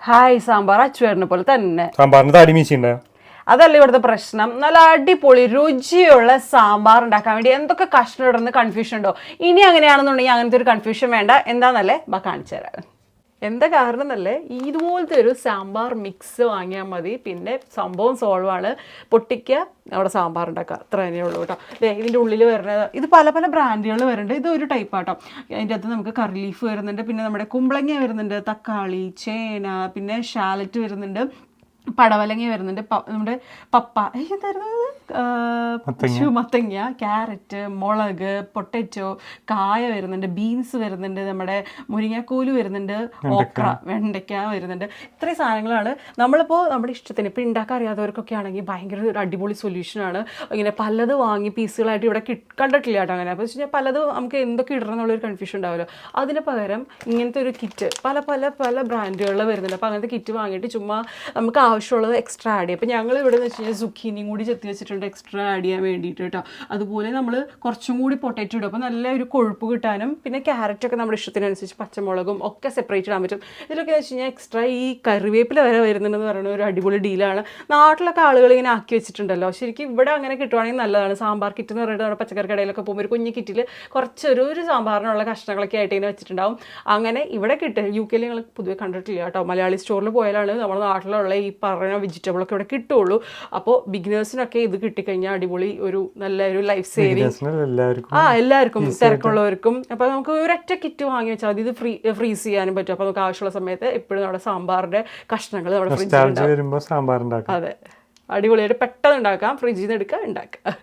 Hi sambar അച്ചുവേറിനെ പോലെ തന്നെ. സാമ്പാറിന് താടി മീശയുണ്ടോ? അതല്ല ഇവിടുത്തെ പ്രശ്നം. നല്ല അടിപൊളി രുചിയുള്ള സാമ്പാർ ഉണ്ടാക്കാൻ വേണ്ടി എന്തൊക്കെ കഷ്ണം ഇടുന്ന കൺഫ്യൂഷൻ ഉണ്ടോ? ഇനി അങ്ങനെയാണെന്നുണ്ടെങ്കിൽ അങ്ങനത്തെ ഒരു കൺഫ്യൂഷൻ വേണ്ട. എന്താണെന്നല്ലേ കാണിച്ചു തരാം. എന്താ കാരണം എന്നല്ലേ, ഇതുപോലത്തെ ഒരു സാമ്പാർ മിക്സ് വാങ്ങിയാൽ മതി. പിന്നെ സംഭവം സോൾവ് ആണ്. പൊട്ടിക്കുക, അവിടെ സാമ്പാർ ഉണ്ടാക്കുക, അത്ര തന്നെയുള്ളൂ കേട്ടോ. ഇതിൻ്റെ ഉള്ളിൽ വരുന്നത് ഇത് പല പല ബ്രാൻഡുകൾ വരുന്നുണ്ട്. ഇത് ഒരു ടൈപ്പ് ആട്ടോ. അതിൻ്റെ അകത്ത് നമുക്ക് കറി ലീഫ് വരുന്നുണ്ട്, പിന്നെ നമ്മുടെ കുമ്പളങ്ങ വരുന്നുണ്ട്, തക്കാളി, ചേന, പിന്നെ ഷാലറ്റ് വരുന്നുണ്ട്, പടവലങ്ങ വരുന്നുണ്ട്, നമ്മുടെ പപ്പ എന്തായിരുന്നു മത്തങ്ങ, ക്യാരറ്റ്, മുളക്, പൊട്ടറ്റോ, കായ വരുന്നുണ്ട്, ബീൻസ് വരുന്നുണ്ട്, നമ്മുടെ മുരിങ്ങക്കോല് വരുന്നുണ്ട്, ഓക്ര, വെണ്ടയ്ക്ക വരുന്നുണ്ട്. ഇത്രയും സാധനങ്ങളാണ്. നമ്മളിപ്പോൾ നമ്മുടെ ഇഷ്ടത്തിന് ഇപ്പോൾ ഉണ്ടാക്കാൻ അറിയാത്തവർക്കൊക്കെ ആണെങ്കിൽ ഭയങ്കര ഒരു അടിപൊളി സൊല്യൂഷനാണ്. ഇങ്ങനെ പലത് വാങ്ങി പീസുകളായിട്ട് ഇവിടെ കണ്ടിട്ടില്ല കേട്ടോ. അങ്ങനെ അപ്പോൾ വെച്ച് കഴിഞ്ഞാൽ പലത് നമുക്ക് എന്തൊക്കെ ഇടണം എന്നുള്ളൊരു കൺഫ്യൂഷൻ ഉണ്ടാവുമല്ലോ. അതിന് പകരം ഇങ്ങനത്തെ ഒരു കിറ്റ് പല പല പല ബ്രാൻഡുകളിൽ വരുന്നുണ്ട്. അപ്പോൾ അങ്ങനത്തെ കിറ്റ് വാങ്ങിയിട്ട് ചുമ്മാ നമുക്ക് ആവശ്യമുള്ളത് എക്സ്ട്രാ ആഡ് ചെയ്യും. അപ്പോൾ ഞങ്ങൾ ഇവിടെ എന്ന് വെച്ച് കഴിഞ്ഞാൽ സുക്കീനിയും കൂടി ചെത്തി വെച്ചിട്ടുണ്ട് എക്സ്ട്രാ ആഡ് ചെയ്യാൻ വേണ്ടിയിട്ട് കേട്ടോ. അതുപോലെ നമ്മൾ കുറച്ചും കൂടി പൊട്ടറ്റോ ഇടും, അപ്പോൾ നല്ല ഒരു കൊഴുപ്പ് കിട്ടാനും. പിന്നെ ക്യാരറ്റൊക്കെ നമ്മുടെ ഇഷ്ടത്തിനനുസരിച്ച് പച്ചമുളകും ഒക്കെ സെപ്പറേറ്റ് ഇടാൻ പറ്റും. ഇതിലൊക്കെ എന്ന് വെച്ച് കഴിഞ്ഞാൽ എക്സ്ട്രാ ഈ കറിവേപ്പില വരെ വരുന്നുണ്ടെന്ന് പറയുന്ന ഒരു അടിപൊളി ഡീലാണ്. നാട്ടിലൊക്കെ ആളുകൾ ഇങ്ങനെ ആക്കി വെച്ചിട്ടുണ്ടല്ലോ. ശരിക്കും ഇവിടെ അങ്ങനെ കിട്ടുവാണെങ്കിൽ നല്ലതാണ്. സാമ്പാർ കിറ്റ് എന്ന് പറയുന്നത് നമ്മുടെ പച്ചക്കറി കടയിലൊക്കെ പോകുമ്പോൾ ഒരു കുഞ്ഞു കിറ്റിൽ ഒരു സാമ്പാറിനുള്ള കഷ്ണങ്ങളൊക്കെ ആയിട്ട് ഇങ്ങനെ വെച്ചിട്ടുണ്ടാവും. അങ്ങനെ ഇവിടെ കിട്ടും. യു കെയിൽ ഞങ്ങൾ പൊതുവെ കണ്ടിട്ടില്ല കേട്ടോ. മലയാളി സ്റ്റോറിൽ പോയാലാണ് നമ്മുടെ നാട്ടിലുള്ള ഈ പറഞ്ഞ വെജിറ്റബിളൊക്കെ ഇവിടെ കിട്ടുള്ളൂ. അപ്പോൾ ബിഗിനേഴ്സിനൊക്കെ ഇത് കിട്ടിക്കഴിഞ്ഞാൽ അടിപൊളി ഒരു നല്ലൊരു ലൈഫ് സേവിങ്. എല്ലാവർക്കും തിരക്കുള്ളവർക്കും. അപ്പോൾ നമുക്ക് ഒരൊറ്റ കിറ്റ് വാങ്ങി വെച്ചാൽ മതി. ഇത് ഫ്രീസ് ചെയ്യാനും പറ്റും. അപ്പോൾ നമുക്ക് ആവശ്യമുള്ള സമയത്ത് എപ്പോഴും നമ്മുടെ സാമ്പാറിന്റെ കഷ്ണങ്ങൾ നമ്മുടെ ഫ്രിഡ്ജിൽ ഉണ്ടാവും. അതെ, അടിപൊളിയായിട്ട് പെട്ടെന്ന് ഉണ്ടാക്കാം. ഫ്രിഡ്ജിൽ നിന്ന് എടുക്കുക, ഉണ്ടാക്കുക.